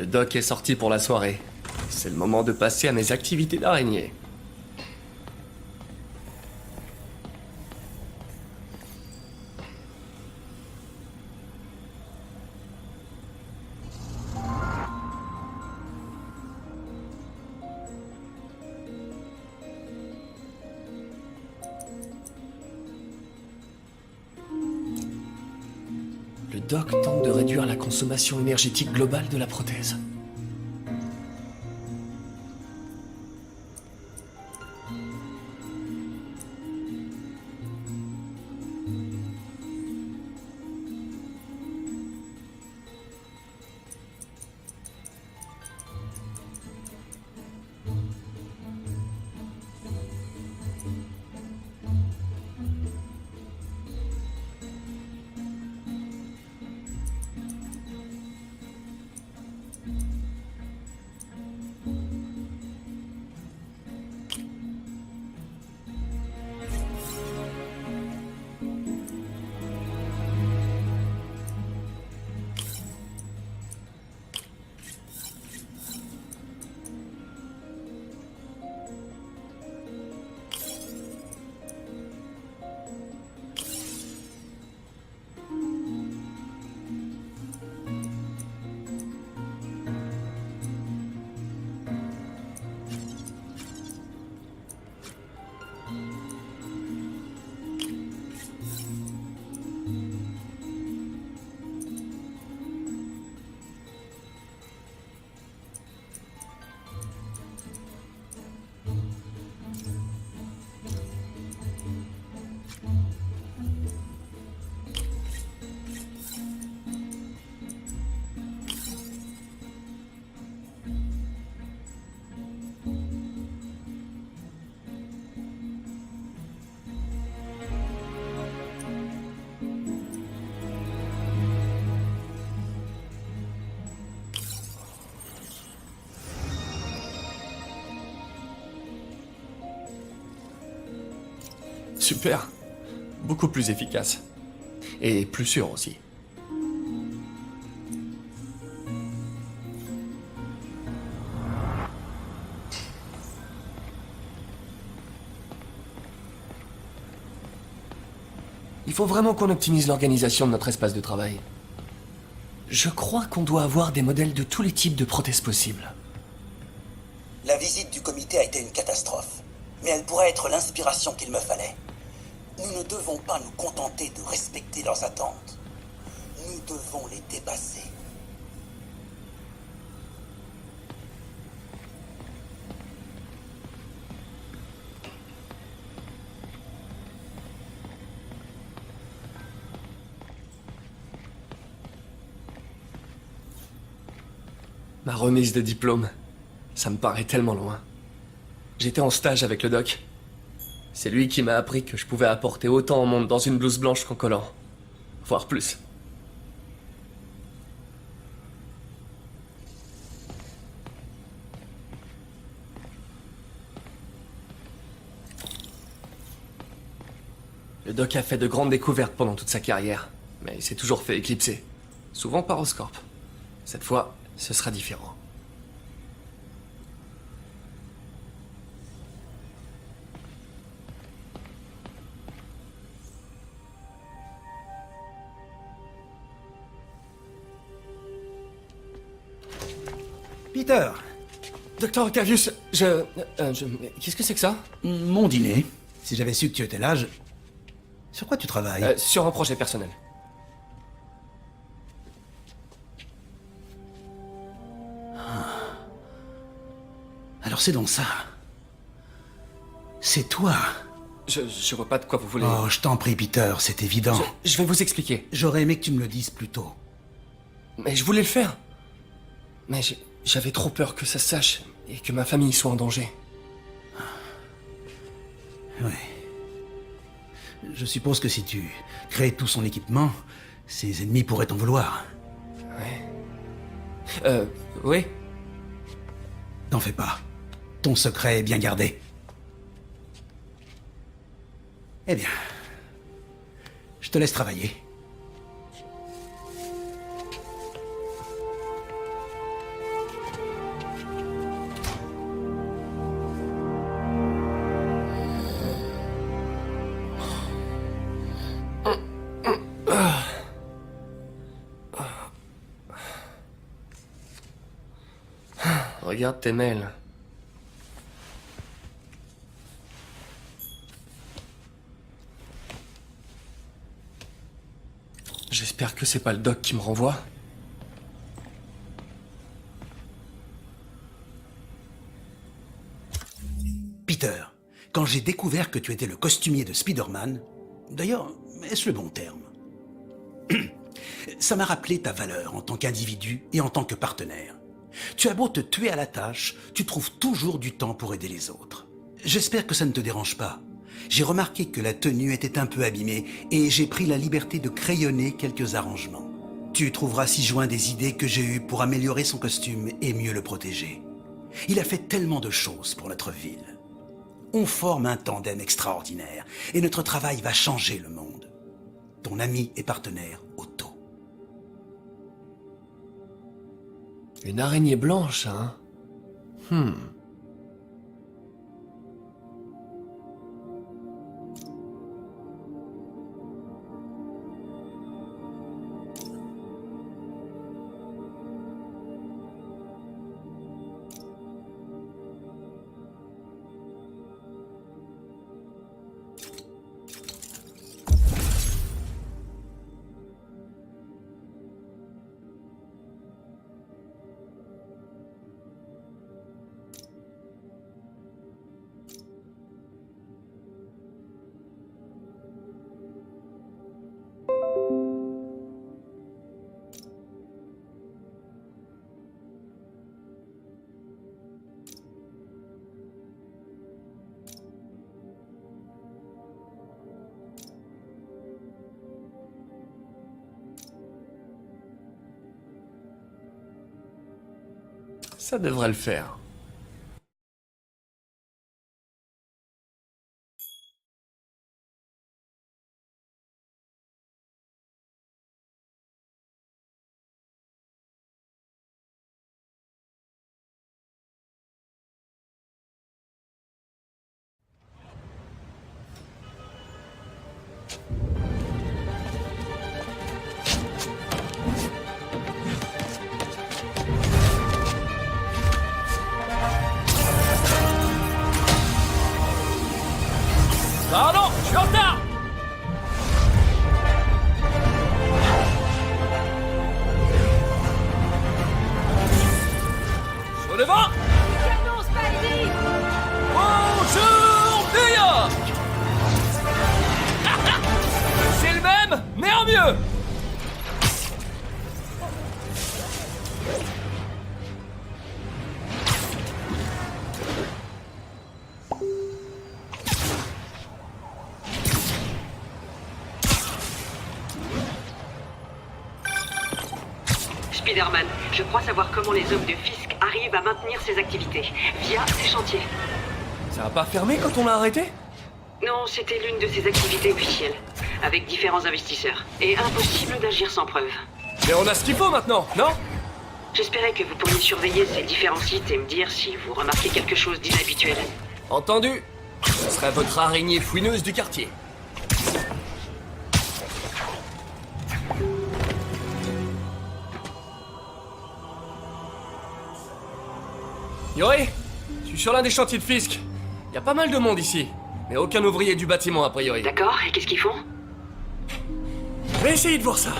Le doc est sorti pour la soirée. C'est le moment de passer à mes activités d'araignée. Le doc tente de réduire la consommation énergétique globale de la prothèse. Super. Beaucoup plus efficace. Et plus sûr aussi. Il faut vraiment qu'on optimise l'organisation de notre espace de travail. Je crois qu'on doit avoir des modèles de tous les types de prothèses possibles. La visite du comité a été une catastrophe, mais elle pourrait être l'inspiration qu'il me fallait. Nous ne devons pas nous contenter de respecter leurs attentes. Nous devons les dépasser. Ma remise de diplôme, ça me paraît tellement loin. J'étais en stage avec le doc. C'est lui qui m'a appris que je pouvais apporter autant au monde dans une blouse blanche qu'en collant. Voire plus. Le doc a fait de grandes découvertes pendant toute sa carrière, mais il s'est toujours fait éclipser. Souvent par Oscorp. Cette fois, ce sera différent. Peter, Docteur Octavius, qu'est-ce que c'est que ça? mon dîner. Si j'avais su que tu étais là, Sur quoi tu travailles? Sur un projet personnel. Alors c'est donc ça. C'est toi. Je vois pas de quoi vous voulez... Oh, je t'en prie, Peter, c'est évident. Je vais vous expliquer. J'aurais aimé que tu me le dises plus tôt. Mais je voulais le faire. Mais j'avais trop peur que ça se sache et que ma famille soit en danger. Oui. Je suppose que si tu crées tout son équipement, ses ennemis pourraient t'en vouloir. Ouais. Oui. T'en fais pas. Ton secret est bien gardé. Eh bien, je te laisse travailler. Regarde tes mails. J'espère que c'est pas le doc qui me renvoie. Peter, quand j'ai découvert que tu étais le costumier de Spider-Man, d'ailleurs, est-ce le bon terme? Ça m'a rappelé ta valeur en tant qu'individu et en tant que partenaire. Tu as beau te tuer à la tâche, tu trouves toujours du temps pour aider les autres. J'espère que ça ne te dérange pas. J'ai remarqué que la tenue était un peu abîmée et j'ai pris la liberté de crayonner quelques arrangements. Tu trouveras ci-joint des idées que j'ai eues pour améliorer son costume et mieux le protéger. Il a fait tellement de choses pour notre ville. On forme un tandem extraordinaire et notre travail va changer le monde. Ton ami et partenaire, Otto. Une araignée blanche, hein? Ça devrait le faire. Pardon, je suis en retard! Sur le vent! Canon, Spidey! Bonjour, New York! C'est le même, mais en mieux! Spider-Man, je crois savoir comment les hommes de Fisk arrivent à maintenir ces activités, via ces chantiers. Ça a pas fermé quand on l'a arrêté? Non, c'était l'une de ces activités officielles, avec différents investisseurs, et impossible d'agir sans preuve. Mais on a ce qu'il faut maintenant, non? J'espérais que vous pourriez surveiller ces différents sites et me dire si vous remarquez quelque chose d'inhabituel. Entendu. Ce serait votre araignée fouineuse du quartier. Yori, je suis sur l'un des chantiers de Fisk. Y a pas mal de monde ici, mais aucun ouvrier du bâtiment a priori. D'accord, et qu'est-ce qu'ils font? Je vais essayer de voir ça.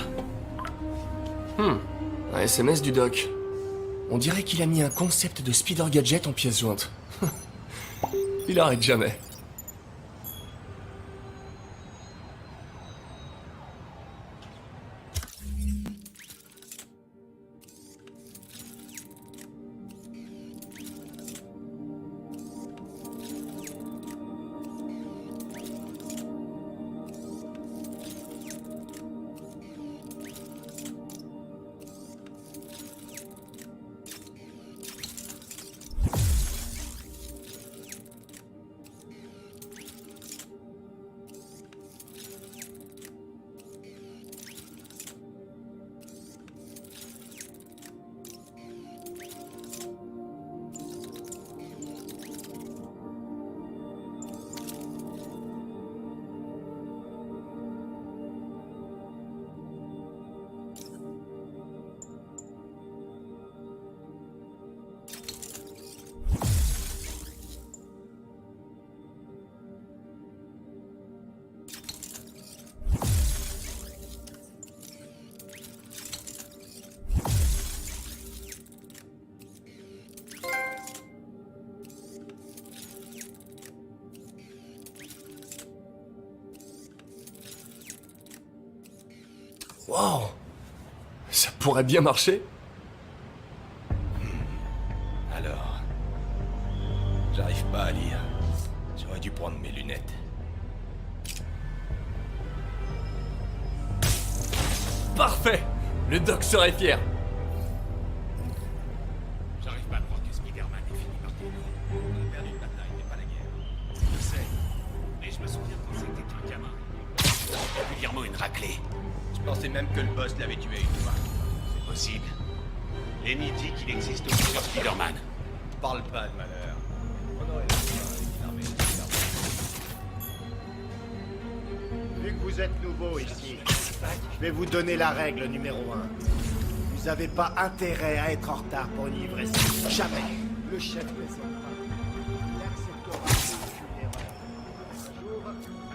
Un SMS du doc. On dirait qu'il a mis un concept de Spider Gadget en pièce jointe. Il arrête jamais. Wow. Ça pourrait bien marcher. Alors... J'arrive pas à lire. J'aurais dû prendre mes lunettes. Parfait. Le doc serait fier. J'arrive pas à croire que Spider-Man ait fini par tomber. On a perdu une bataille, mais pas la guerre. Je sais. Mais je me souviens quand c'était un gamin. Régulièrement une raclée. Je pensais même que le boss l'avait tué une fois. C'est possible. Lenny dit qu'il existe aussi sur Spider-Man. Parle pas de malheur. On aurait une armée de Spider-Man. Vu que vous êtes nouveau ici, je vais vous donner la règle numéro 1. Vous n'avez pas intérêt à être en retard pour une livraison. Jamais. Le chef ne pas. Il acceptera aucune erreur. Un jour,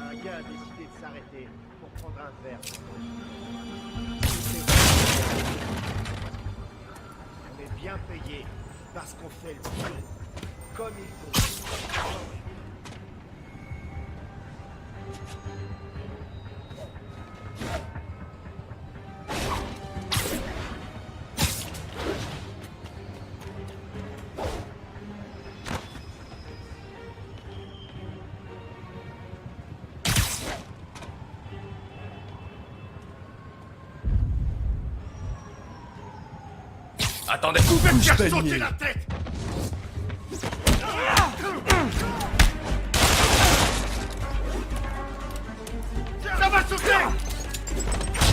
un gars a décidé de s'arrêter pour prendre un verre. On est bien payé parce qu'on fait le boulot comme il faut. Attendez, vous pouvez me faire sauter la tête! Ça va sauter!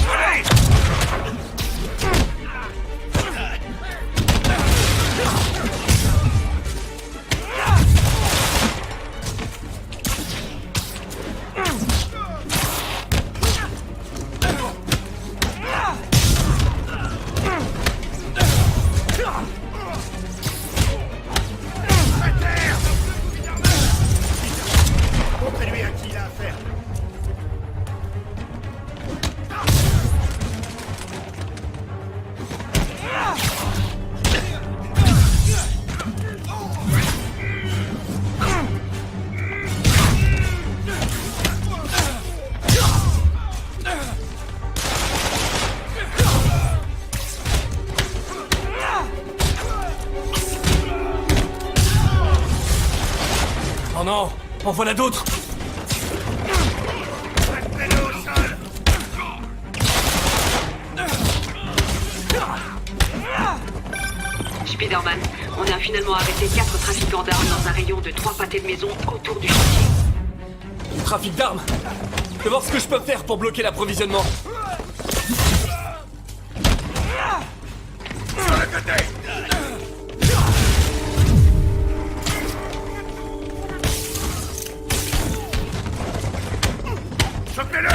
Allez! Montrez-lui à qui il a affaire. Oh non, en voilà d'autres. Restez-le au sol! Spider-Man, on a finalement arrêté 4 trafiquants d'armes dans un rayon de 3 pâtés de maison autour du chantier. Trafic d'armes. Je vais voir ce que je peux faire pour bloquer l'approvisionnement. Sur le côté! Chopez-le!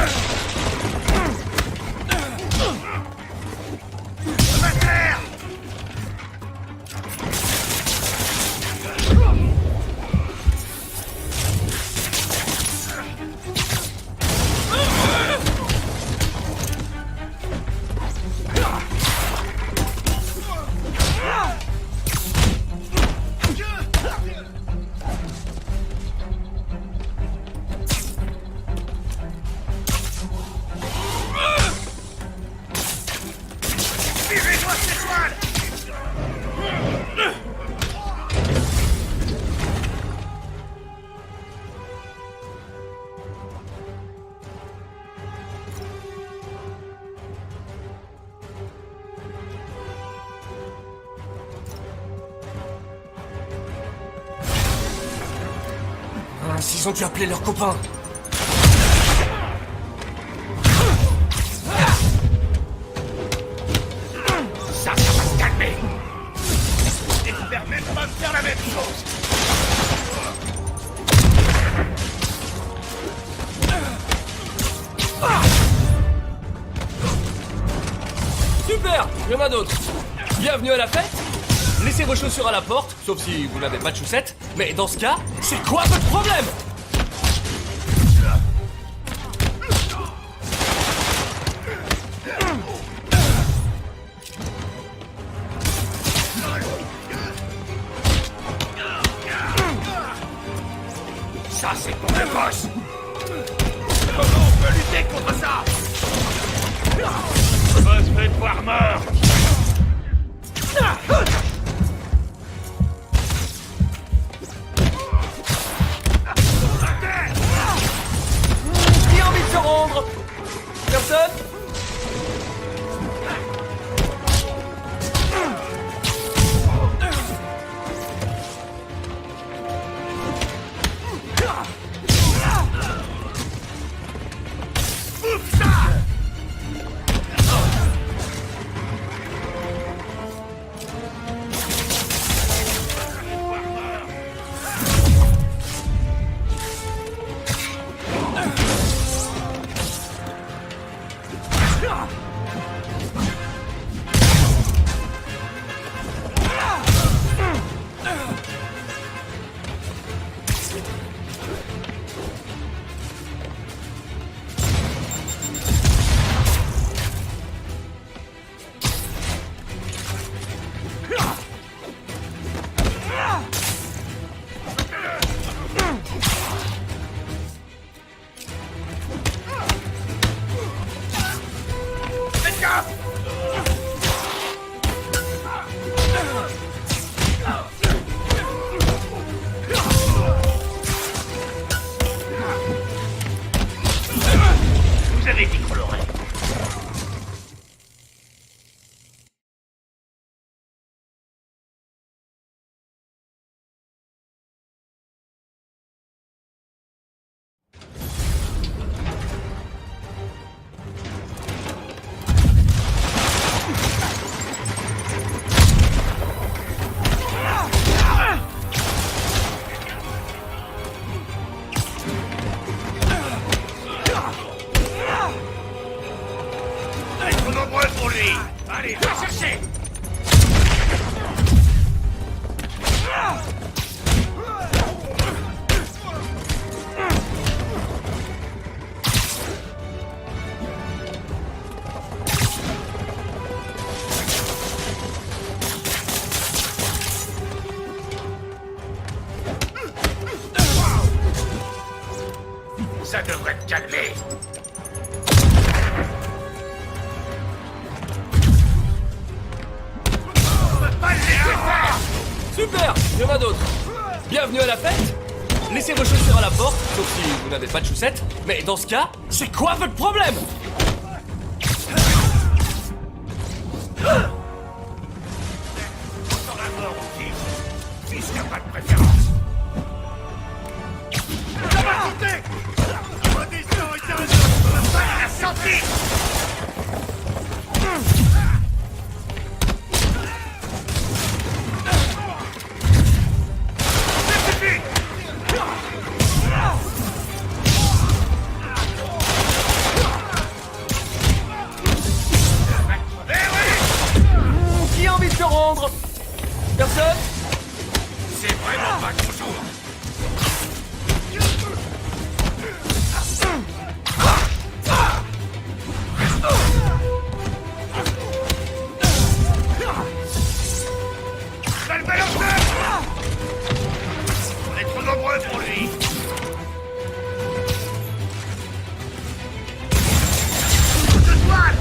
Va terre! Suivez-moi cette toile! S'ils ont dû appeler leurs copains. Ça va se calmer! J'espère même pas faire la même chose! Super, il y en a d'autres. Bienvenue à la fête. Laissez vos chaussures à la porte, sauf si vous n'avez pas de chaussettes. Mais dans ce cas, c'est quoi votre problème? Ça, c'est pour le boss! Comment on peut lutter contre ça? Voir mort. Qui a envie de se rendre? Personne? Vous avez dit qu'on l'aurait. Trop nombreux pour lui. Allez, va chercher. Ça devrait te calmer. Super! Il y en a d'autres! Bienvenue à la fête! Laissez vos chaussures à la porte, sauf si vous n'avez pas de chaussettes. Mais dans ce cas, c'est quoi votre problème? Dans la mort aussi. Fils n'a pas de préférence. Ça va monter. Redescends et t'as la santé. Qui a envie de se rendre? Personne? C'est vraiment pas ton jour. Va le balancer. On est trop nombreux pour lui. De toile.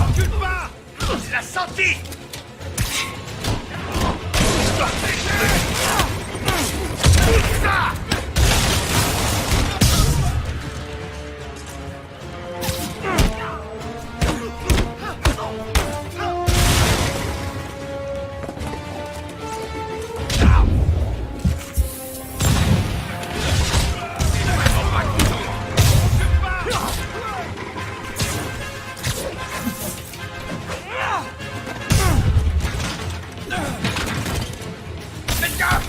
Recule pas. Il l'a senti. Ça. Faites gaffe.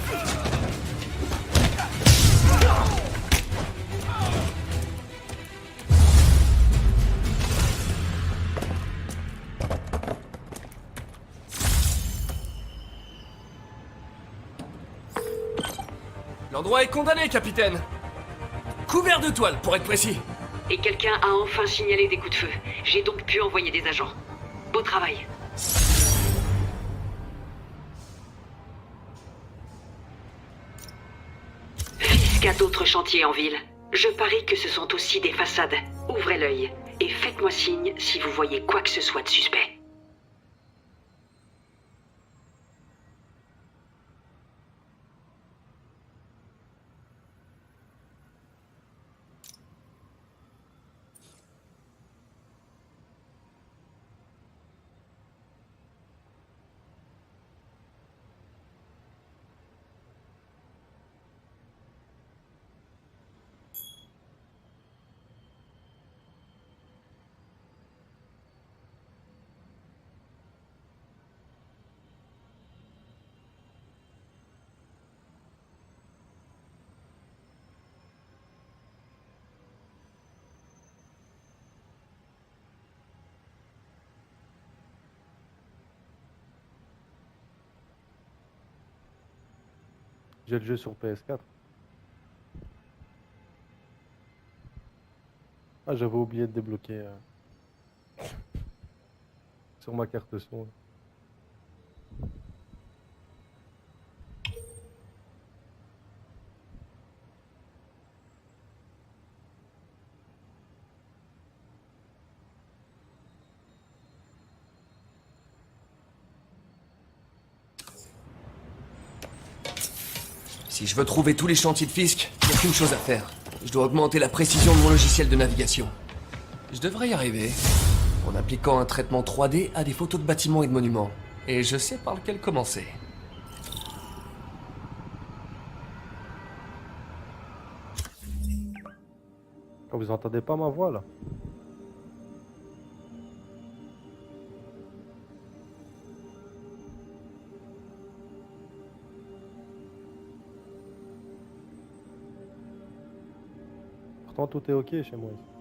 L'endroit est condamné, capitaine. Couvert de toile, pour être précis. Et quelqu'un a enfin signalé des coups de feu. J'ai donc pu envoyer des agents. Beau travail. Fisk a d'autres chantiers en ville. Je parie que ce sont aussi des façades. Ouvrez l'œil et faites-moi signe si vous voyez quoi que ce soit de suspect. J'ai le jeu sur PS4. Ah, j'avais oublié de débloquer sur ma carte son. Si je veux trouver tous les chantiers de Fisk, il n'y a qu'une chose à faire. Je dois augmenter la précision de mon logiciel de navigation. Je devrais y arriver, en appliquant un traitement 3D à des photos de bâtiments et de monuments. Et je sais par lequel commencer. Ah, vous entendez pas ma voix là? Pourtant tout est ok chez moi ici.